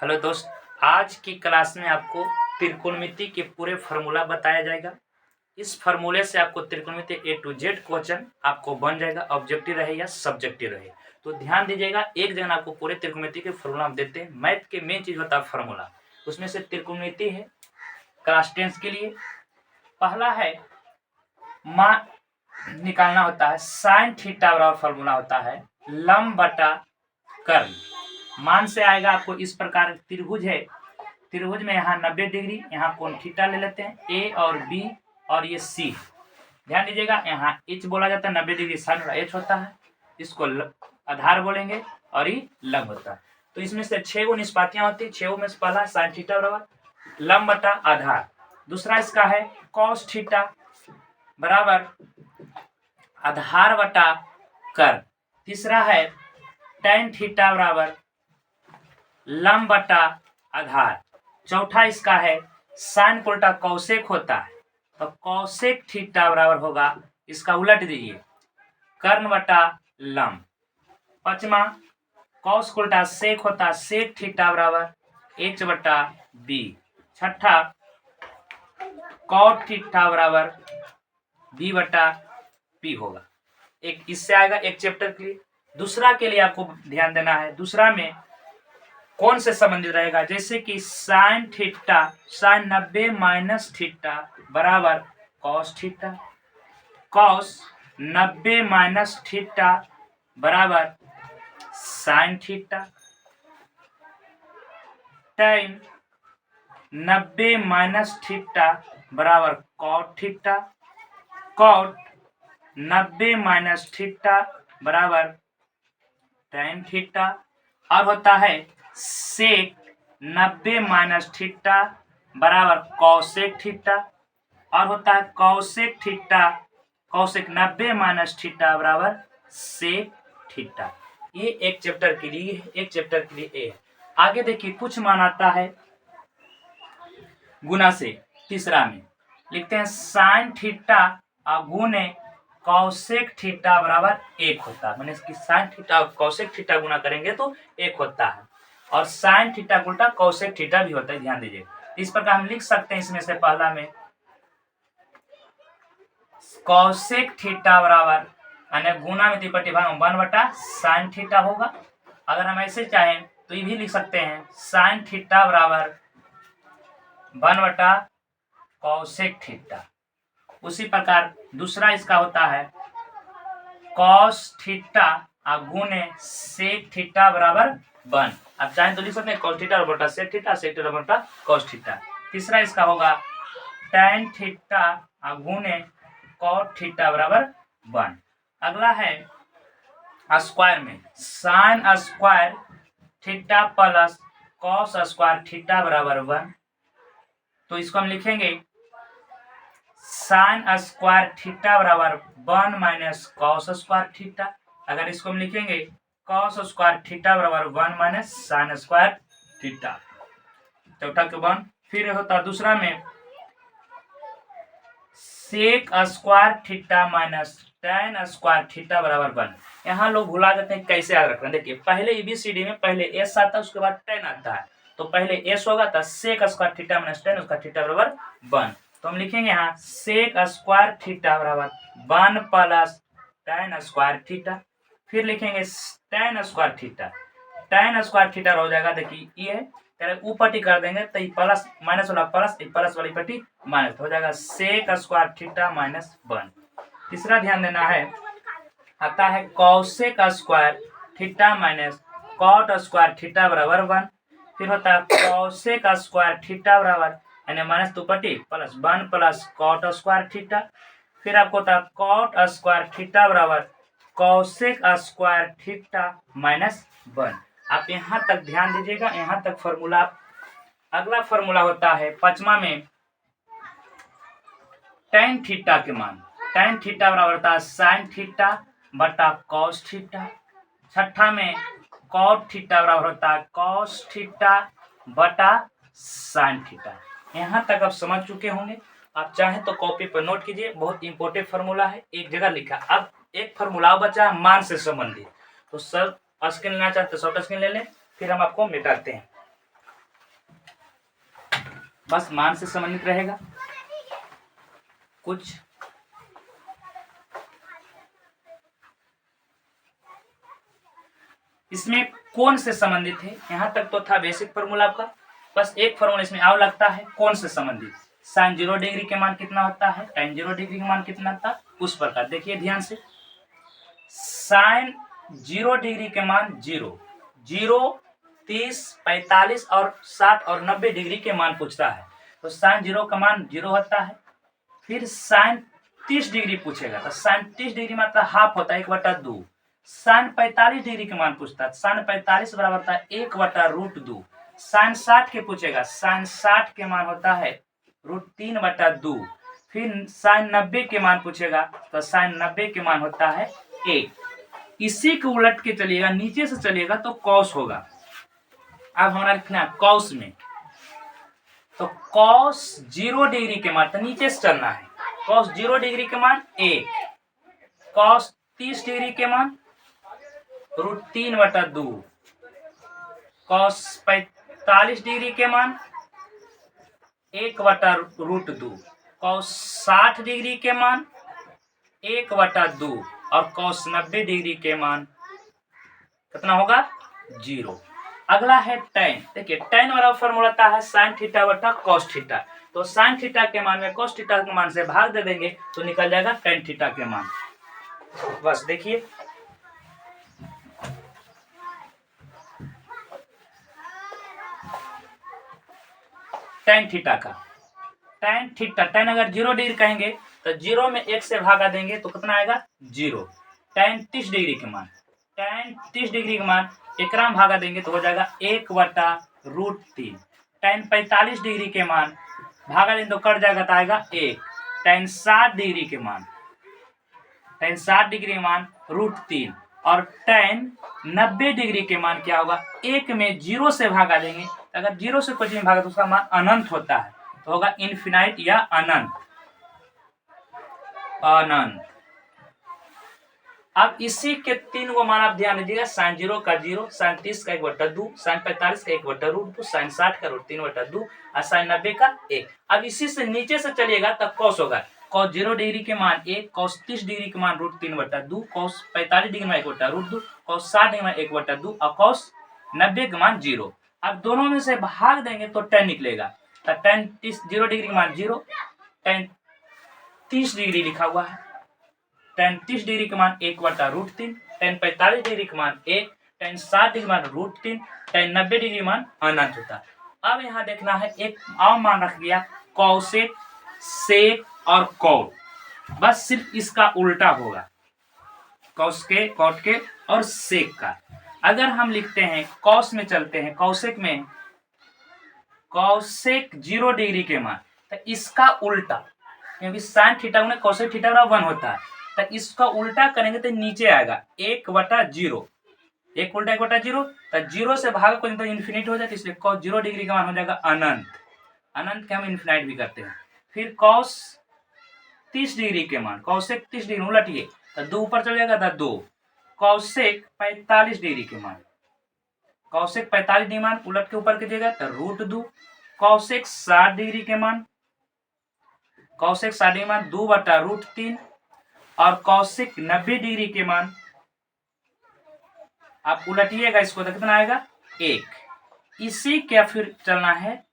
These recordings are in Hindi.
हेलो दोस्त, आज की क्लास में आपको त्रिकोणमिति के पूरे फार्मूला बताया जाएगा। इस फार्मूले से आपको त्रिकोणमिति A to Z क्वेश्चन आपको बन जाएगा, ऑब्जेक्टिव रहे या सब्जेक्टिव रहे। तो ध्यान दीजिएगा, एक जगह आपको पूरे त्रिकोणमिति के फार्मूला हम देते हैं। मैथ के मेन चीज होता है फार्मूला, उसमें से त्रिकोणमिति है क्लास 10 के लिए। पहला है मान निकालना होता है, साइन थीटा बराबर फार्मूला होता है लंब बटा कर्ण। मान से आएगा आपको इस प्रकार, त्रिभुज है, त्रिभुज में यहाँ 90 डिग्री, यहाँ कोण थीटा ले लेते हैं, ए और बी और ये सी। ध्यान दीजिएगा, यहाँ एच बोला जाता है, 90 डिग्री साइन वाला एच होता है, इसको आधार बोलेंगे और ये लंब होता है। तो इसमें से 6 गो निष्पातियां होती है, 6 में से पहला साइन थीटा बराबर लंब बटा आधार, दूसरा इसका है कॉस थीटा बराबर आधार बटा कर्ण, तीसरा है tan थीटा बराबर लंब बटा आधार, चौथा इसका है साइन को उल्टा कौसेक होता है, तो कौसेक थीटा बराबर होगा, इसका उलट दीजिए, कर्ण बटा लंब। पांचवा कौस को उल्टा सेक होता है, सेक थीटा बराबर एच बटा बी। छठा कॉट थीटा बराबर बी बटा पी होगा। एक इससे आएगा एक चैप्टर के लिए। दूसरा के लिए आपको ध्यान देना है, दूसरा में कौन से संबंधित रहेगा, जैसे कि sine theta, sine 90 minus theta बराबर cos theta, cos 90 minus theta बराबर sine theta, tan 90 minus theta बराबर cot theta, cot 90 minus theta बराबर tan थीटा, और होता है सेक 90 माइनस थीटा बराबर कौसेक थीटा, और होता है कौसेक थीटा, कौसेक 90 माइनस थीटा बराबर सेक थीटा। ये एक चैप्टर के लिए, एक चैप्टर के लिए ए। आगे देखिए, कुछ मान आता है गुना से, तीसरा में लिखते हैं साइन थीटा गुणे कौसेक थीटा बराबर 1 होता है, मैंने इसकी साइन थीटा और कौसेक थीटा गुना करेंगे तो 1 होता है, और साइन थीटा उल्टा कौसेक थीटा भी होता है, ध्यान दीजिए। इस प्रकार हम लिख सकते हैं, इसमें से पहला में कौसेक थीटा बराबर यानी गुना में त्रिपटी भाग 1 बटा साइन थीटा होगा। अगर हम ऐसे चाहें तो ये भी लिख सकते हैं साइन थीटा बराबर 1 बटा कौसेक थीटा। उसी प्रकार दूसरा इसका होता है कॉस थीटा गुणे सेक थीटा बराबर 1। आप चाहें तो लिख सकते हैं कॉस थीटा बटा सेक थीटा, सेक थीटा बटा कॉस थीटा। तीसरा इसका होगा tan थीटा गुणे कॉट थीटा बराबर 1। अगला है स्क्वायर में sine square theta plus cos square theta बराबर 1। तो इसको हम लिखेंगे साइन स्क्वायर थीटा बराबर 1 माइनस कॉस स्क्वायर थीटा। अगर इसको हम लिखेंगे कॉस स्क्वायर थीटा बराबर 1 माइनस साइन स्क्वायर थीटा, चौथा के 1। फिर होता दूसरा में sec square theta minus tan square theta बराबर 1। यहाँ लोग भुला जाते हैं, कैसे याद रखना। देखिए, पहले ABCD में पहले एस आता है, उसके बाद tan आता है, तो पहले एस होगा तो sec square theta minus tan square theta बराबर 1। तो हम लिखेंगे यहाँ सेक स्क्वायर थीटा बराबर 1 प्लस tan स्क्वायर थीटा। फिर लिखेंगे tan square theta, tan square theta हो जाएगा, देखिए ये है, ऊपर टी कर देंगे तो ये प्लस माइनस वाला प्लस, प्लस वाली पट्टी माइनस, हो जाएगा सेक स्क्वायर थीटा माइनस 1। तीसरा ध्यान देना है, आता है cosec square theta minus cot square theta बराबर 1। फिर होता है कौसेक स्क्वायर थीटा बराबर यानी माइनस टू पट्टी plus 1 plus cot square theta. फिर आपको होता है कॉट स्क्वायर थीटा बराबर कौसेक स्क्वायर थीटा माइनस 1। आप यहाँ तक ध्यान दीजिएगा, यहाँ तक फॉर्मूला। अगला फॉर्मूला होता है पांचवा में tan थीटा के मान, tan थीटा बराबर होता है साइन थीटा बटा कॉस थीटा। छठा में कॉट थीटा बराबर होता है कॉस थीटा बटा साइन थीटा। यहाँ तक आप समझ चुके होंगे। आप चाहें तो कॉपी पर नोट कीजिए, बहुत इंपॉर्टेंट फार्मूला है, एक जगह लिखा। अब एक फार्मूला बचा मान से संबंधित, तो सर स्क्रीन लेना चाहते तो शॉर्ट स्क्रीन ले लें, फिर हम आपको मिटाते हैं। बस मान से संबंधित रहेगा। कुछ इसमें कोण से संबंधित है, यहां तक तो था बेसिक फॉर्मूला आपका। बस एक फॉर्मूला इसमें और लगता है कोण से संबंधित। साइन 0 डिग्री के मान कितना होता है, tan 0 डिग्री के मान कितना होता है, उस प्रकार देखिए ध्यान से। साइन 0 डिग्री के मान 0, 30, 45 और 60 और 90 डिग्री के मान पूछता है। तो साइन 0 का मान 0 होता है। फिर साइन 30 डिग्री पूछेगा, तो साइन 30 डिग्री मतलब हाफ होता है 1/2। साइन 45 डिग्री के मान पूछता है, साइन 45 बराबर होता है 1/√2। साइन 60 के पूछेगा, साइन 60 के मान होता है √3/2। फिर साइन 90 के मान पूछेगा, तो साइन 90 के मान होता है 1। इसी को उलट के चलिएगा, नीचे से चलिएगा तो कॉस होगा। अब हमारा लिखना है कॉस में, तो कॉस 0 डिग्री के मान, तो नीचे से चलना है। कॉस 0 डिग्री के मान 1, कॉस 30 डिग्री के मान √3/2, कॉस 45 डिग्री के मान 1/√2, कॉस 60 डिग्री के मान 1/2 और कॉस 90 डिग्री के मान कितना होगा, 0। अगला है tan। देखिए tan वाला फॉर्मूला होता है साइन थीटा बटा कॉस थीटा। तो साइन थीटा के मान में कॉस थीटा के मान से भाग दे देंगे तो निकल जाएगा tan थीटा के मान। बस देखिए tan थीटा का, tan थीटा, tan अगर 0 डिग्री कहेंगे तो 0 में 1 से भागा देंगे तो कितना आएगा, 0। tan 30 डिग्री के मान, tan 30 डिग्री के मान एकरा में भागा देंगे तो हो जाएगा 1/√3। tan 45 डिग्री के मान भागा देंगे तो कट जाएगा तो आएगा 1। tan 60 डिग्री के मान, tan 60 डिग्री के मान √3 और tan 90 डिग्री के मान क्या होगा, 1 में 0 से भागा देंगे। अगर 0 से कोई चीज भागा तो उसका मान अनंत होता है, तो होगा इनफिनाइट या अनंत। अनंत। अब इसी के 3 को मान आप ध्यान दीजिएगा, साइन 0 का 0, साइन 30 का 1/2, साइन 45 का 1/√2, साइन 60 का √3/2 और साइन 90 का 1। अब इसी से नीचे से चलिएगा तब कॉस होगा। कॉस 0 डिग्री के मान 1, कॉस 30 डिग्री के मान √3/2, कॉस 45 डिग्री के मान 1/√2, कॉस 60 डिग्री के मान 1/2 और कॉस 90 के मान 0। अब दोनों में से भाग देंगे तो tan निकलेगा। तो tan 0 डिग्री के मान 0, tan 30 डिग्री लिखा हुआ है, tan 30 डिग्री के मान 1/√3, tan 45 डिग्री के मान 1, tan 60 डिग्री के मान √3, tan 90 डिग्री के मान अनंत होता है। अब यहाँ देखना है एक और मान रख दिया कॉसेक, सेक और कॉट। बस सिर्फ इसका उल्टा होगा, कॉस के, कॉट के और सेक का। अगर हम लिखते हैं कॉस में चलते हैं, कॉसेक में कॉसेक 0 डिग्री के मान, तो इसका उल्टा, क्योंकि साइन थीटा में कॉसेक थीटा 1 होता है, तो इसका उल्टा करेंगे तो नीचे आएगा 1/0। 1 उल्टा 1/0, तो 0 से भाग को तो इन्फिनिट हो जाता है, इसलिए कॉस 0 डिग्री का मान हो जाएगा अनंत। अनंत के हम इन्फिनाइट भी करते हैं। फिर कॉस 30 डिग्री के मान, कॉसेक 30 डिग्री उलटिए तो 2 ऊपर चल जाएगा तो 2। कॉसेक 45 डिग्री के मान, कॉसेक 45 डिग्री मान उलट के ऊपर कीजिएगा तो √2। कॉसेक 60 डिग्री के मान, कॉसेक 60 डिग्री मान 2/√3 और कॉसेक 90 डिग्री के मान आप उलटिएगा इसको तो कितना आएगा, 1। इसी क्या फिर चलना है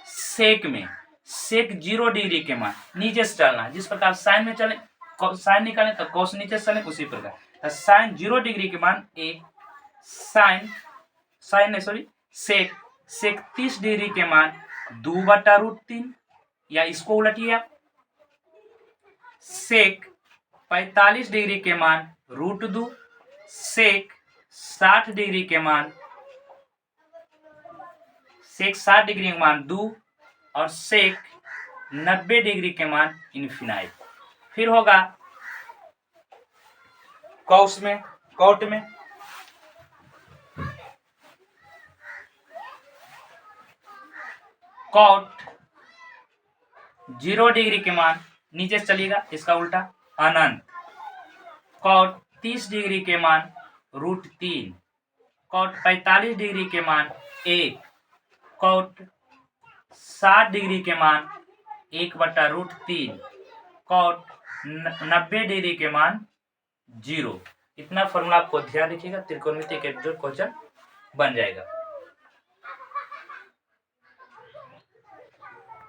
सेक में, सेक 0 डिग्री के मान नीचे से चलना है। जिस प्रकार साइन में चले, साइन निकालें तो कॉस नीचे से चले, उसी प्रकार तो साइन 0 डिग्री के मान 1, सेक 30 डिग्री के मान 2/√3, या इसको उलटिए आप, सेक 45 डिग्री के मान √2, सेक 60 डिग्री के मान, सेक 60 डिग्री के मान 2 और सेक 90 डिग्री के मान इनफिनाइट। फिर होगा कॉस में, कॉट में कॉट 0 डिग्री के मान नीचे से चलिएगा, इसका उल्टा अनंत। कॉट 30 डिग्री के मान √3, कॉट 45 डिग्री के मान 1, कॉट 60 डिग्री के मान 1/√3, कॉट 90 डिग्री के मान 0। इतना फॉर्मूला आपको ध्यान रखिएगा, त्रिकोणमिति के जो क्वेश्चन बन जाएगा।